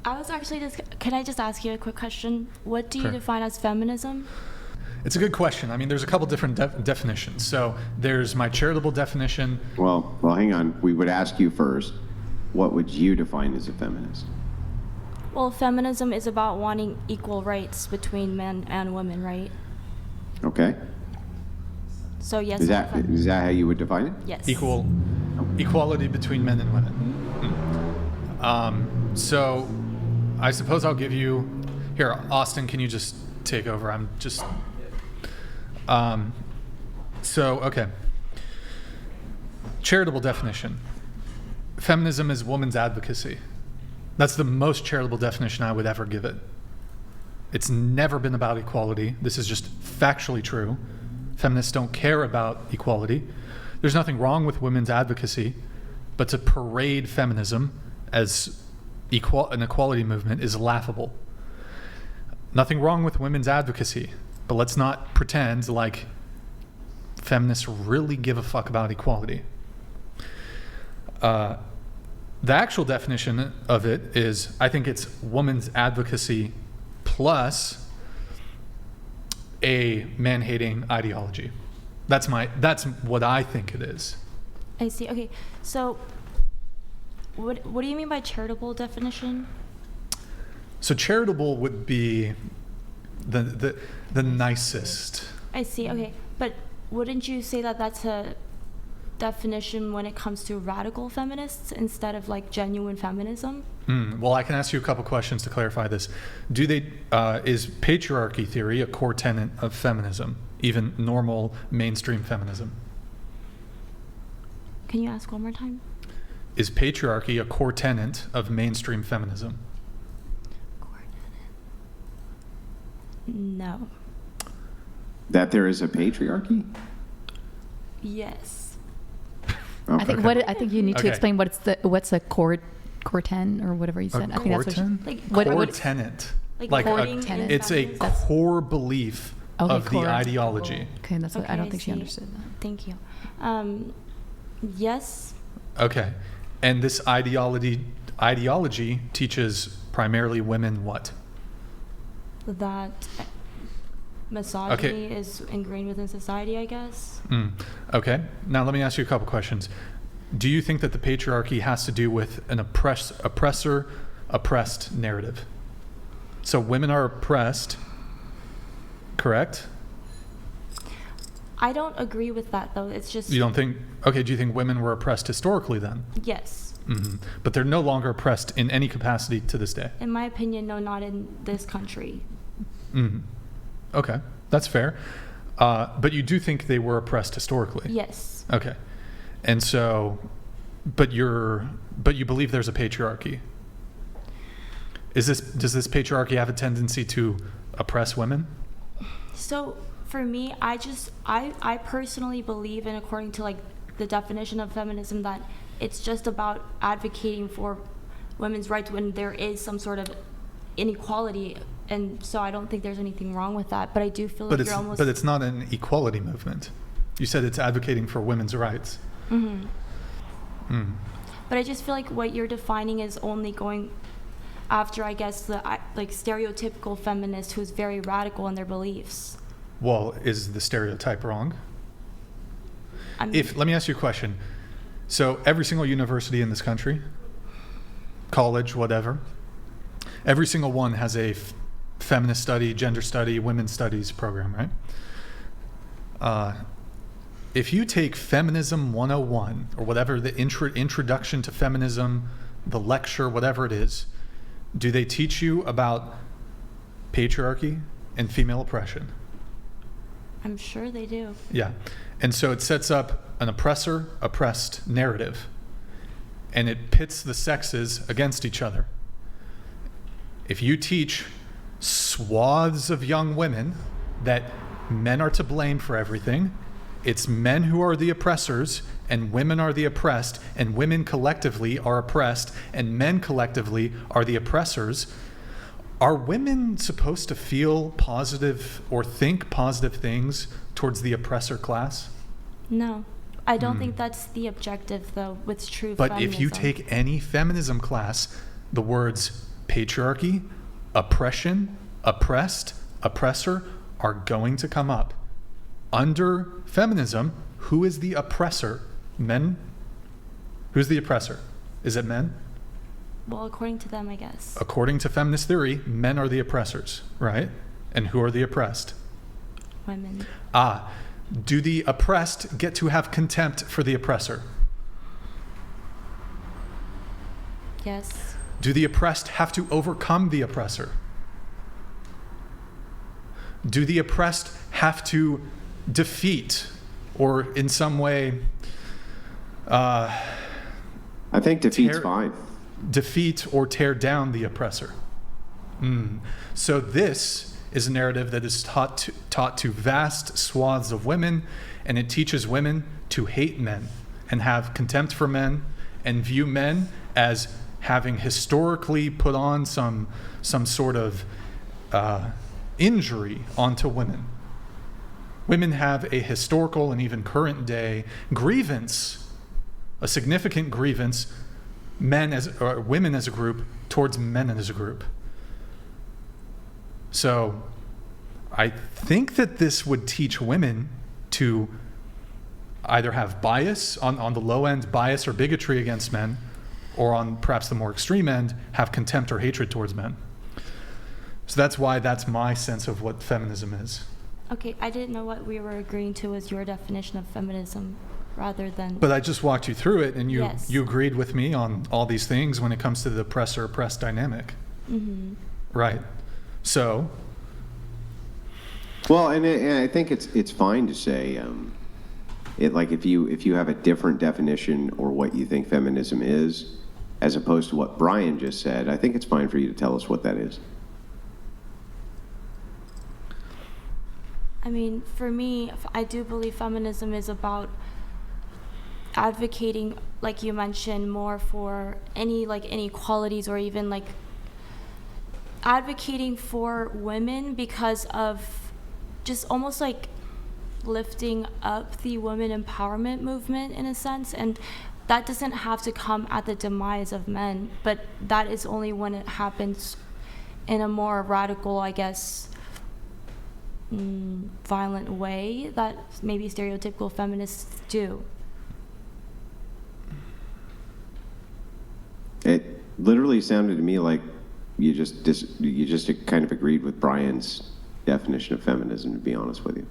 I was actually can I just ask you a quick question? What do you Sure. define as feminism? It's a good question. I mean, there's a couple different definitions. So there's my charitable definition. Well, hang on. We would ask you first, what would you define as a feminist? Well, feminism is about wanting equal rights between men and women, right? Okay. So yes. Is that how you would define it? Yes. Equality between men and women. So I suppose I'll give you, here, Austin, can you just take over? I'm just, okay. Charitable definition. Feminism is woman's advocacy. That's the most charitable definition I would ever give it. It's never been about equality. This is just factually true. Feminists don't care about equality. There's nothing wrong with women's advocacy, but to parade feminism as an equality movement is laughable. Nothing wrong with women's advocacy, but let's not pretend like feminists really give a fuck about equality. The actual definition of it is, I think it's woman's advocacy plus a man-hating ideology. That's what I think it is. I see. Okay. So what do you mean by charitable definition? So charitable would be the nicest. I see. Okay. But wouldn't you say that that's a definition when it comes to radical feminists instead of like genuine feminism? Well, I can ask you a couple questions to clarify this. Is patriarchy theory a core tenet of feminism, even normal mainstream feminism? Can you ask one more time? Is patriarchy a core tenet of mainstream feminism? No. That there is a patriarchy? Yes. Okay. I think you need to explain what's a core 10 or whatever you said. I think that's core tenet. It's a core belief of the ideology. Okay, that's what I don't think she understood that. Thank you. Yes. Okay, and this ideology teaches primarily women what? That misogyny is ingrained within society, I guess. Okay, now let me ask you a couple questions. Do you think that the patriarchy has to do with an oppressor-oppressed narrative? So women are oppressed, correct? I don't agree with that, though. It's just... You don't think... Okay, do you think women were oppressed historically then? Yes. But they're no longer oppressed in any capacity to this day? In my opinion, no, not in this country. Okay, that's fair. But you do think they were oppressed historically? Yes. Okay. And so, but you believe there's a patriarchy. Does this patriarchy have a tendency to oppress women? So for me, I personally believe, and according to like the definition of feminism, that it's just about advocating for women's rights when there is some sort of inequality. And so I don't think there's anything wrong with that, but I do feel like you're almost... But it's not an equality movement. You said it's advocating for women's rights. But I just feel like what you're defining is only going after, I guess, the like stereotypical feminist who's very radical in their beliefs. Well, is the stereotype wrong? Let me ask you a question. So every single university in this country, college, whatever, every single one has a feminist study, gender study, women's studies program, right? If you take Feminism 101 or whatever, the introduction to feminism, the lecture, whatever it is, do they teach you about patriarchy and female oppression? I'm sure they do. Yeah. And so it sets up an oppressor-oppressed narrative, and it pits the sexes against each other. If you teach swaths of young women that men are to blame for everything, it's men who are the oppressors and women are the oppressed, and women collectively are oppressed and men collectively are the oppressors, are women supposed to feel positive or think positive things towards the oppressor class? No. I don't think that's the objective, though, with true but feminism. If you take any feminism class, the words patriarchy, oppression, oppressed, oppressor are going to come up. Under feminism, who is the oppressor? Men? Who's the oppressor? Is it men? Well, according to them, I guess. According to feminist theory, men are the oppressors, right? And who are the oppressed? Women. Do the oppressed get to have contempt for the oppressor? Yes. Do the oppressed have to overcome the oppressor? Do the oppressed have to defeat or in some way I think defeat's fine. defeat or tear down the oppressor? So this is a narrative that is taught to vast swaths of women, and it teaches women to hate men and have contempt for men and view men as having historically put on some sort of injury onto women. Women have a historical and even current day grievance, a significant grievance, women as a group towards men as a group. So I think that this would teach women to either have bias, on the low end, bias or bigotry against men, or on perhaps the more extreme end, have contempt or hatred towards men. So that's my sense of what feminism is. Okay, I didn't know what we were agreeing to was your definition of feminism rather than... But I just walked you through it, and Yes. you agreed with me on all these things when it comes to the oppressor-oppressed dynamic. Mm-hmm. Right. So, Well, and I think it's fine to say, like if you have a different definition or what you think feminism is, as opposed to what Brian just said, I think it's fine for you to tell us what that is. I mean, for me, I do believe feminism is about advocating, like you mentioned, more for any inequalities, or even like advocating for women because of just almost like lifting up the women empowerment movement in a sense. And that doesn't have to come at the demise of men, but that is only when it happens in a more radical, I guess, violent way that maybe stereotypical feminists do. It literally sounded to me like you just kind of agreed with Brian's definition of feminism, to be honest with you.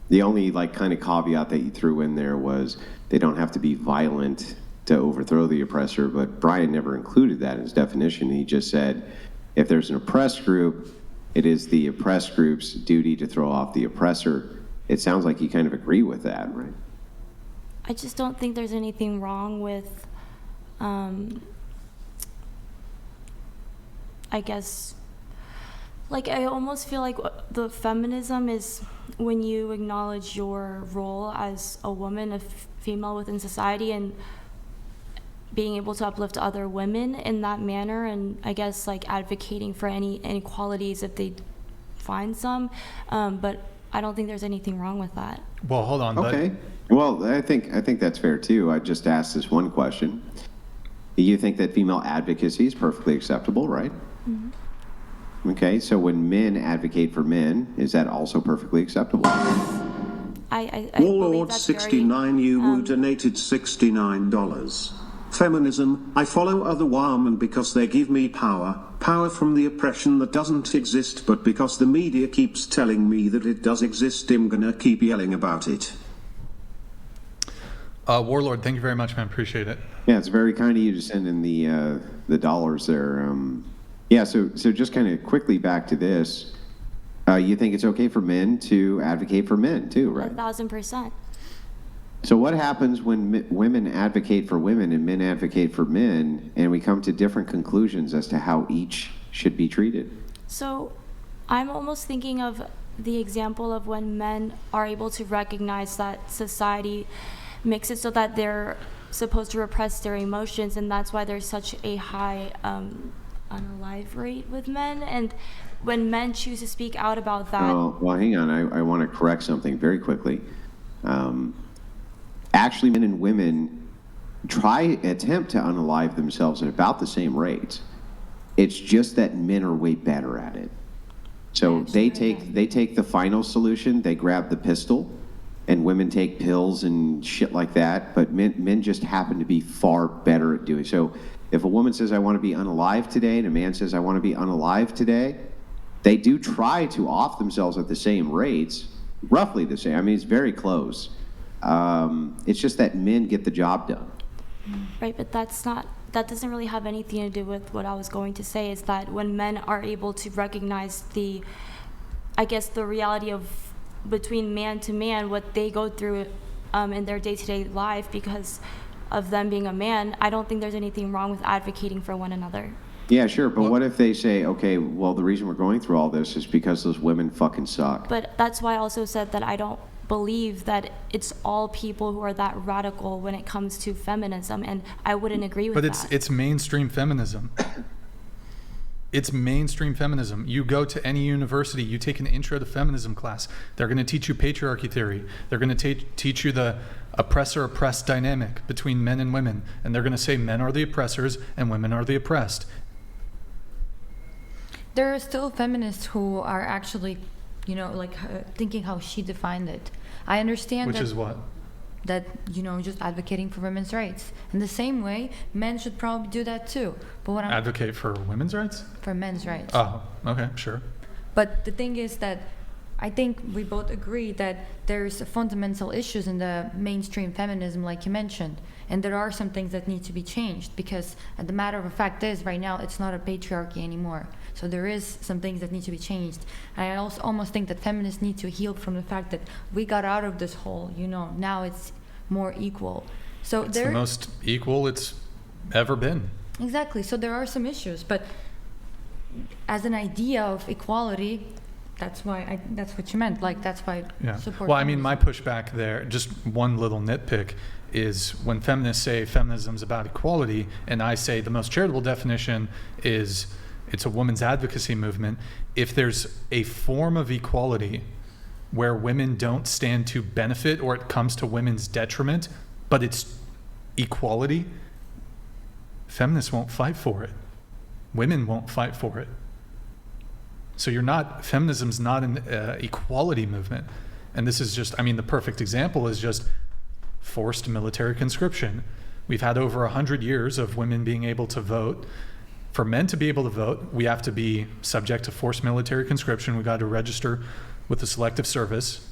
The only kind of caveat that you threw in there was they don't have to be violent to overthrow the oppressor, but Brian never included that in his definition. He just said if there's an oppressed group, it is the oppressed group's duty to throw off the oppressor. It sounds like you kind of agree with that, right? I just don't think there's anything wrong with, I guess, I almost feel like the feminism is when you acknowledge your role as a woman, a female within society, and being able to uplift other women in that manner, and I guess advocating for any inequalities if they find some, but I don't think there's anything wrong with that. well, hold on. Okay. Well, I think that's fair too. I just asked this one question. You think that female advocacy is perfectly acceptable, right? Mm-hmm. Okay, so when men advocate for men, is that also perfectly acceptable? I believe Warlord that's 69 very, you donated $69. Feminism, I follow other women because they give me power from the oppression that doesn't exist, but because the media keeps telling me that it does exist, I'm gonna keep yelling about it. Warlord, thank you very much, man. Appreciate it. Yeah, it's very kind of you to send in the dollars there. Yeah, so just kind of quickly back to this. You think it's okay for men to advocate for men too, right? 1,000%. So what happens when women advocate for women and men advocate for men, and we come to different conclusions as to how each should be treated? So I'm almost thinking of the example of when men are able to recognize that society makes it so that they're supposed to repress their emotions, and that's why there's such a high unalive rate with men. And when men choose to speak out about that... Well, hang on. I want to correct something very quickly. Actually, men and women attempt to unalive themselves at about the same rate. It's just that men are way better at it. So they take the final solution, they grab the pistol, and women take pills and shit like that, but men just happen to be far better at doing so. If a woman says, I want to be unalive today, and a man says, I want to be unalive today, they do try to off themselves at the same rates, roughly the same. I mean, it's very close. It's just that men get the job done. Right, but that doesn't really have anything to do with what I was going to say, is that when men are able to recognize the reality of between man to man, what they go through in their day-to-day life because of them being a man, I don't think there's anything wrong with advocating for one another. Yeah, sure, but what if they say, okay, well, the reason we're going through all this is because those women fucking suck. But that's why I also said that I don't believe that it's all people who are that radical when it comes to feminism, and I wouldn't agree with that. But it's mainstream feminism. It's mainstream feminism. You go to any university, you take an intro to feminism class, they're going to teach you patriarchy theory. They're going to teach you the oppressor-oppressed dynamic between men and women, and they're going to say men are the oppressors and women are the oppressed. There are still feminists who are actually, thinking how she defined it. I understand Which that, is what? that, just advocating for women's rights. In the same way, men should probably do that too. But what I'm Advocate for women's rights? for men's rights. Oh, okay, sure. But the thing is that I think we both agree that there's fundamental issues in the mainstream feminism, like you mentioned, and there are some things that need to be changed because the matter of fact is right now it's not a patriarchy anymore. So there is some things that need to be changed. And I also almost think that feminists need to heal from the fact that we got out of this hole, now it's more equal. So It's the most equal it's ever been. Exactly. So there are some issues, but as an idea of equality, that's what you meant. Like, that's why I support. Well, I mean, feminism. my pushback there, just one little nitpick, is when feminists say feminism's about equality, and I say the most charitable definition is it's a women's advocacy movement. If there's a form of equality where women don't stand to benefit or it comes to women's detriment, but it's equality, feminists won't fight for it. Women won't fight for it. So feminism's not an equality movement. And this is just, the perfect example is just forced military conscription. We've had over 100 years of women being able to vote. For men to be able to vote, we have to be subject to forced military conscription. We got to register with the selective service.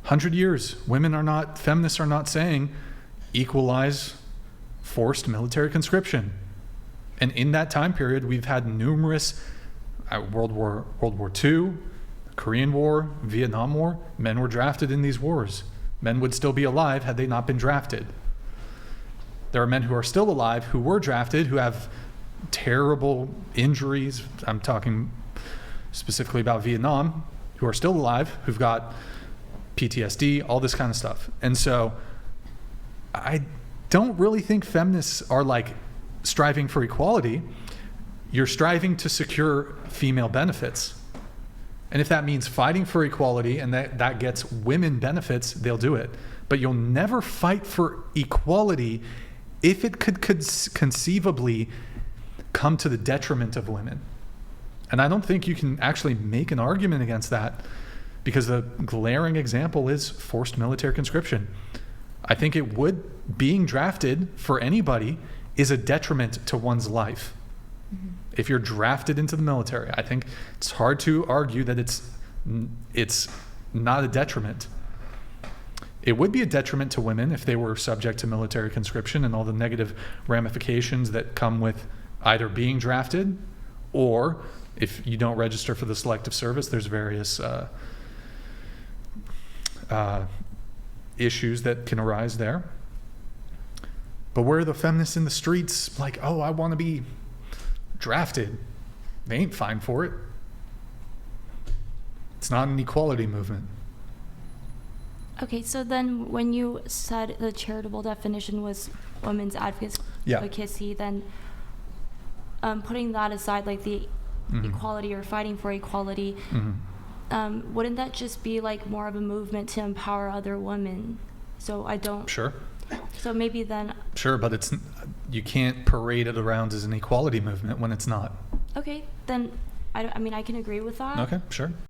100 years, feminists are not saying equalize forced military conscription. And in that time period, we've had numerous World War II, Korean War, Vietnam War. Men were drafted in these wars. Men would still be alive had they not been drafted. There are men who are still alive who were drafted, who have terrible injuries. I'm talking specifically about Vietnam, who are still alive, who've got PTSD, all this kind of stuff. And so I don't really think feminists are like striving for equality. You're striving to secure female benefits. And if that means fighting for equality and that gets women benefits, they'll do it. But you'll never fight for equality if it could conceivably come to the detriment of women. And I don't think you can actually make an argument against that because the glaring example is forced military conscription. I think being drafted for anybody is a detriment to one's life. Mm-hmm. If you're drafted into the military, I think it's hard to argue that it's not a detriment. It would be a detriment to women if they were subject to military conscription and all the negative ramifications that come with either being drafted or if you don't register for the selective service, there's various issues that can arise there. But where are the feminists in the streets like, oh, I want to be drafted? They ain't fine for it. It's not an equality movement. Okay, so then when you said the charitable definition was women's advocacy, then putting that aside, like the equality or fighting for equality, wouldn't that just be like more of a movement to empower other women? So I don't... Sure. So maybe then... Sure, but you can't parade it around as an equality movement when it's not. Okay, then I mean I can agree with that. Okay, sure.